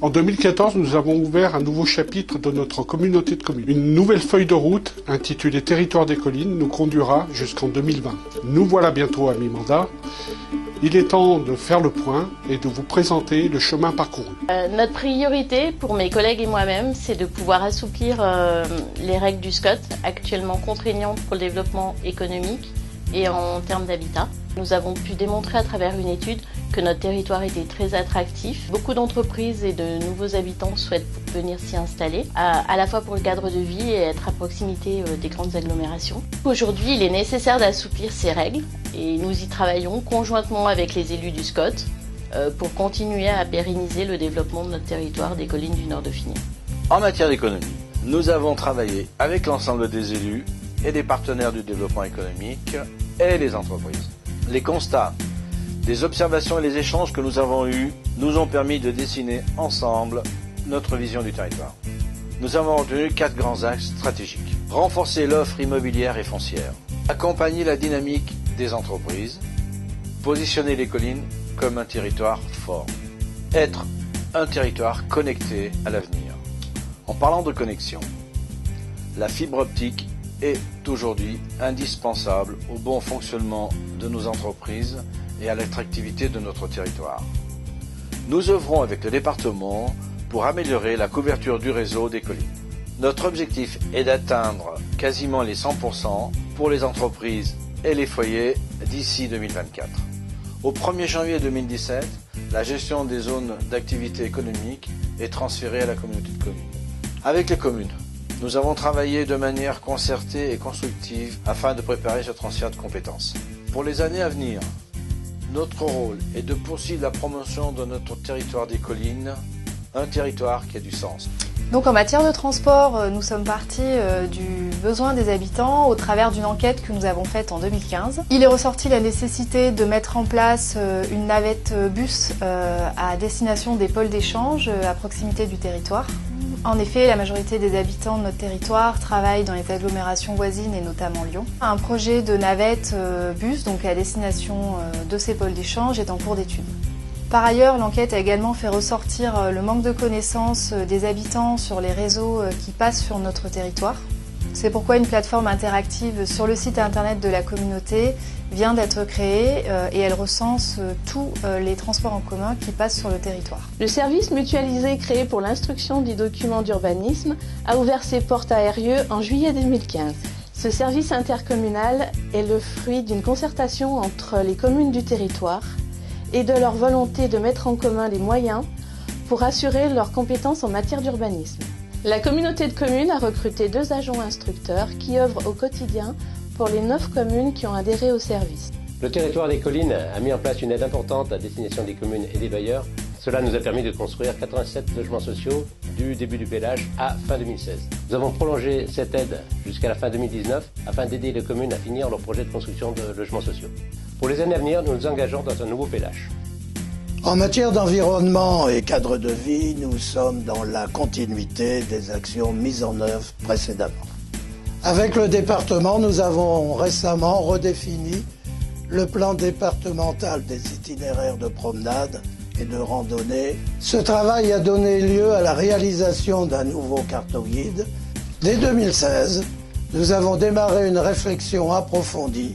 En 2014, nous avons ouvert un nouveau chapitre de notre communauté de communes. Une nouvelle feuille de route, intitulée Territoire des collines, nous conduira jusqu'en 2020. Nous voilà bientôt à mi-mandat. Il est temps de faire le point et de vous présenter le chemin parcouru. Notre priorité pour mes collègues et moi-même, c'est de pouvoir assouplir les règles du SCOT, actuellement contraignantes pour le développement économique et en termes d'habitat. Nous avons pu démontrer à travers une étude que notre territoire était très attractif. Beaucoup d'entreprises et de nouveaux habitants souhaitent venir s'y installer, à la fois pour le cadre de vie et être à proximité des grandes agglomérations. Aujourd'hui, il est nécessaire d'assouplir ces règles et nous y travaillons conjointement avec les élus du SCOT pour continuer à pérenniser le développement de notre territoire des collines du Nord Dauphiné. En matière d'économie, nous avons travaillé avec l'ensemble des élus et des partenaires du développement économique et les entreprises. Les constats, les observations et les échanges que nous avons eus nous ont permis de dessiner ensemble notre vision du territoire. Nous avons retenu 4 grands axes stratégiques. Renforcer l'offre immobilière et foncière, accompagner la dynamique des entreprises, positionner les collines comme un territoire fort, être un territoire connecté à l'avenir. En parlant de connexion, la fibre optique est aujourd'hui indispensable au bon fonctionnement de nos entreprises et à l'attractivité de notre territoire. Nous œuvrons avec le département pour améliorer la couverture du réseau des collines. Notre objectif est d'atteindre quasiment les 100% pour les entreprises et les foyers d'ici 2024. Au 1er janvier 2017, la gestion des zones d'activité économique est transférée à la communauté de communes. Avec les communes, nous avons travaillé de manière concertée et constructive afin de préparer ce transfert de compétences. Pour les années à venir, notre rôle est de poursuivre la promotion de notre territoire des collines, un territoire qui a du sens. Donc en matière de transport, nous sommes partis du besoin des habitants au travers d'une enquête que nous avons faite en 2015. Il est ressorti la nécessité de mettre en place une navette bus à destination des pôles d'échange à proximité du territoire. En effet, la majorité des habitants de notre territoire travaillent dans les agglomérations voisines et notamment Lyon. Un projet de navette bus, donc à destination de ces pôles d'échange, est en cours d'étude. Par ailleurs, l'enquête a également fait ressortir le manque de connaissances des habitants sur les réseaux qui passent sur notre territoire. C'est pourquoi une plateforme interactive sur le site internet de la communauté vient d'être créée et elle recense tous les transports en commun qui passent sur le territoire. Le service mutualisé créé pour l'instruction des documents d'urbanisme a ouvert ses portes à Eyrieux en juillet 2015. Ce service intercommunal est le fruit d'une concertation entre les communes du territoire et de leur volonté de mettre en commun les moyens pour assurer leurs compétences en matière d'urbanisme. La communauté de communes a recruté 2 agents instructeurs qui œuvrent au quotidien pour les 9 communes qui ont adhéré au service. Le territoire des collines a mis en place une aide importante à destination des communes et des bailleurs. Cela nous a permis de construire 87 logements sociaux du début du pélage à fin 2016. Nous avons prolongé cette aide jusqu'à la fin 2019 afin d'aider les communes à finir leur projet de construction de logements sociaux. Pour les années à venir, nous nous engageons dans un nouveau pélage. En matière d'environnement et cadre de vie, nous sommes dans la continuité des actions mises en œuvre précédemment. Avec le département, nous avons récemment redéfini le plan départemental des itinéraires de promenade et de randonnée. Ce travail a donné lieu à la réalisation d'un nouveau cartoguide. Dès 2016, nous avons démarré une réflexion approfondie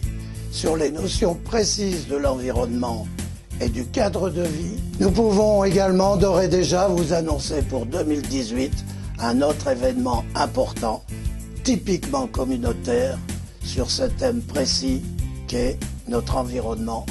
sur les notions précises de l'environnement et du cadre de vie. Nous pouvons également d'ores et déjà vous annoncer pour 2018 un autre événement important, typiquement communautaire, sur ce thème précis qu'est notre environnement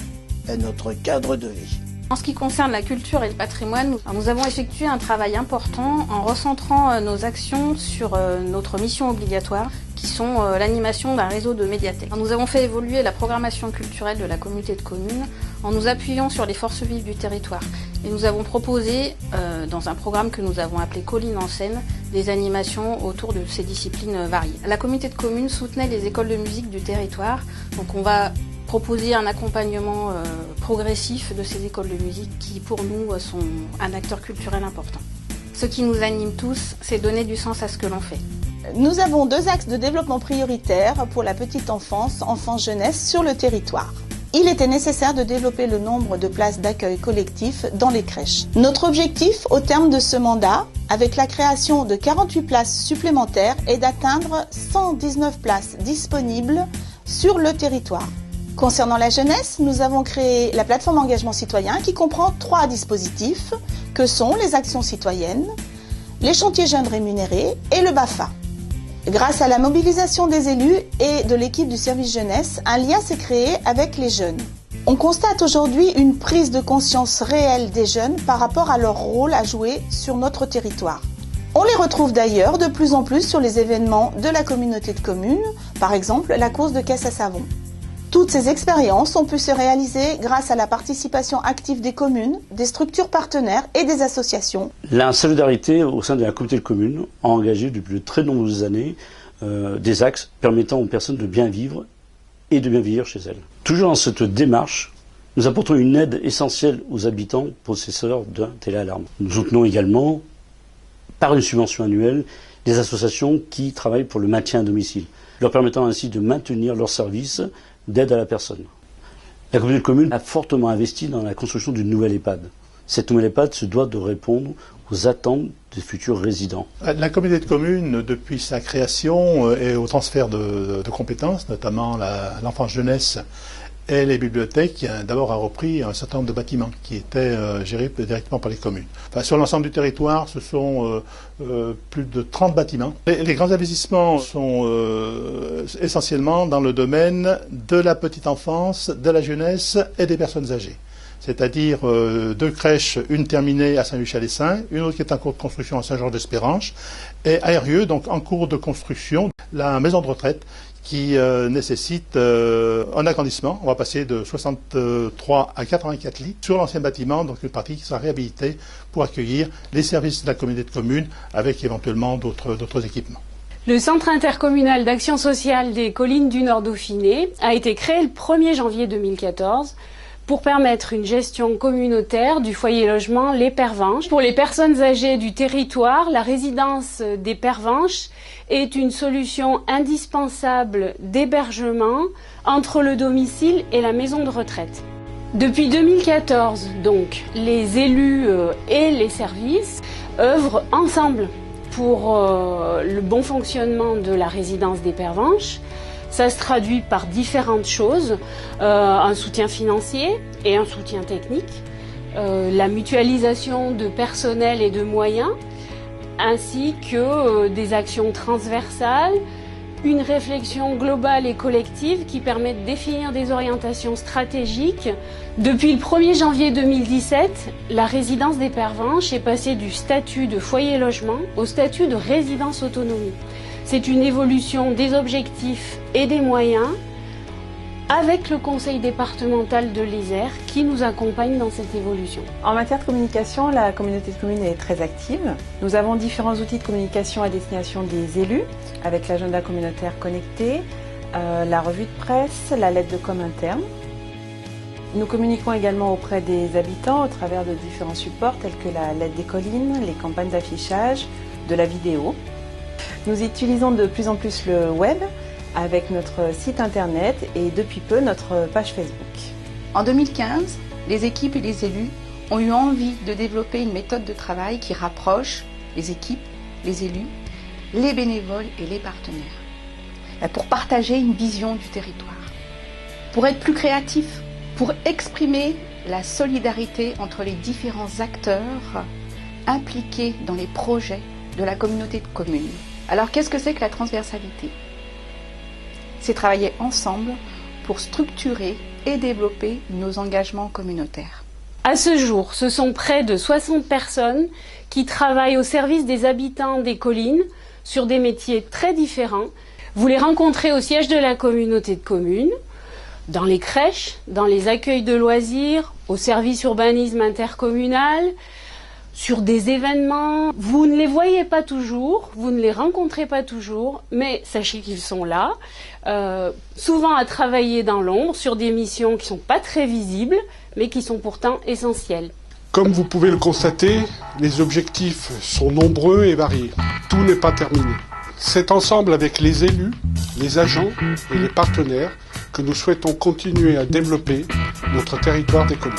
et notre cadre de vie. En ce qui concerne la culture et le patrimoine, nous avons effectué un travail important en recentrant nos actions sur notre mission obligatoire, qui sont l'animation d'un réseau de médiathèques. Nous avons fait évoluer la programmation culturelle de la communauté de communes en nous appuyant sur les forces vives du territoire. Et nous avons proposé, dans un programme que nous avons appelé Collines en scène, des animations autour de ces disciplines variées. La communauté de communes soutenait les écoles de musique du territoire, donc on va proposer un accompagnement progressif de ces écoles de musique qui, pour nous, sont un acteur culturel important. Ce qui nous anime tous, c'est donner du sens à ce que l'on fait. Nous avons 2 axes de développement prioritaires pour la petite enfance, enfance-jeunesse sur le territoire. il était nécessaire de développer le nombre de places d'accueil collectif dans les crèches. Notre objectif au terme de ce mandat, avec la création de 48 places supplémentaires, est d'atteindre 119 places disponibles sur le territoire. Concernant la jeunesse, nous avons créé la plateforme engagement citoyen qui comprend 3 dispositifs que sont les actions citoyennes, les chantiers jeunes rémunérés et le BAFA. Grâce à la mobilisation des élus et de l'équipe du service jeunesse, un lien s'est créé avec les jeunes. On constate aujourd'hui une prise de conscience réelle des jeunes par rapport à leur rôle à jouer sur notre territoire. On les retrouve d'ailleurs de plus en plus sur les événements de la communauté de communes, par exemple la course de caisse à savon. Toutes ces expériences ont pu se réaliser grâce à la participation active des communes, des structures partenaires et des associations. La solidarité au sein de la communauté de communes a engagé depuis de très nombreuses années des axes permettant aux personnes de bien vivre et de bien vieillir chez elles. Toujours dans cette démarche, nous apportons une aide essentielle aux habitants possesseurs d'un téléalarme. Nous soutenons également, par une subvention annuelle, des associations qui travaillent pour le maintien à domicile, leur permettant ainsi de maintenir leurs services d'aide à la personne. La communauté de communes a fortement investi dans la construction d'une nouvelle EHPAD. Cette nouvelle EHPAD se doit de répondre aux attentes des futurs résidents. La communauté de communes, depuis sa création et au transfert de compétences, notamment l'enfance-jeunesse et les bibliothèques, d'abord a repris un certain nombre de bâtiments qui étaient gérés directement par les communes. Enfin, sur l'ensemble du territoire, ce sont plus de 30 bâtiments. Les grands investissements sont essentiellement dans le domaine de la petite enfance, de la jeunesse et des personnes âgées. C'est-à-dire 2 crèches, une terminée à Saint-Michel-les-Saints, une autre qui est en cours de construction à Saint-Georges-d'Espéranche, et à Eyrieux, donc en cours de construction, la maison de retraite qui nécessite un agrandissement. On va passer de 63 à 84 lits sur l'ancien bâtiment, donc une partie qui sera réhabilitée pour accueillir les services de la communauté de communes avec éventuellement d'autres équipements. Le Centre intercommunal d'action sociale des collines du Nord Dauphiné a été créé le 1er janvier 2014 pour permettre une gestion communautaire du foyer logement Les Pervenches. Pour les personnes âgées du territoire, la résidence des Pervenches est une solution indispensable d'hébergement entre le domicile et la maison de retraite. Depuis 2014, donc, les élus et les services œuvrent ensemble pour le bon fonctionnement de la résidence des Pervenches. Ça se traduit par différentes choses, un soutien financier et un soutien technique, la mutualisation de personnel et de moyens, ainsi que des actions transversales, une réflexion globale et collective qui permet de définir des orientations stratégiques. Depuis le 1er janvier 2017, la résidence des Pervenches est passée du statut de foyer logement au statut de résidence autonomie. C'est une évolution des objectifs et des moyens avec le conseil départemental de l'Isère qui nous accompagne dans cette évolution. En matière de communication, la communauté de communes est très active. Nous avons différents outils de communication à destination des élus, avec l'agenda communautaire connecté, la revue de presse, la lettre de com interne. Nous communiquons également auprès des habitants au travers de différents supports tels que la lettre des collines, les campagnes d'affichage, de la vidéo. Nous utilisons de plus en plus le web avec notre site internet et depuis peu notre page Facebook. En 2015, les équipes et les élus ont eu envie de développer une méthode de travail qui rapproche les équipes, les élus, les bénévoles et les partenaires pour partager une vision du territoire, pour être plus créatifs, pour exprimer la solidarité entre les différents acteurs impliqués dans les projets de la communauté de communes. Alors qu'est-ce que c'est que la transversalité ? C'est travailler ensemble pour structurer et développer nos engagements communautaires. À ce jour, ce sont près de 60 personnes qui travaillent au service des habitants des collines sur des métiers très différents. Vous les rencontrez au siège de la communauté de communes, dans les crèches, dans les accueils de loisirs, au service urbanisme intercommunal, sur des événements. Vous ne les voyez pas toujours, vous ne les rencontrez pas toujours, mais sachez qu'ils sont là, souvent à travailler dans l'ombre sur des missions qui ne sont pas très visibles, mais qui sont pourtant essentielles. Comme vous pouvez le constater, les objectifs sont nombreux et variés. Tout n'est pas terminé. C'est ensemble avec les élus, les agents et les partenaires que nous souhaitons continuer à développer notre territoire des communes.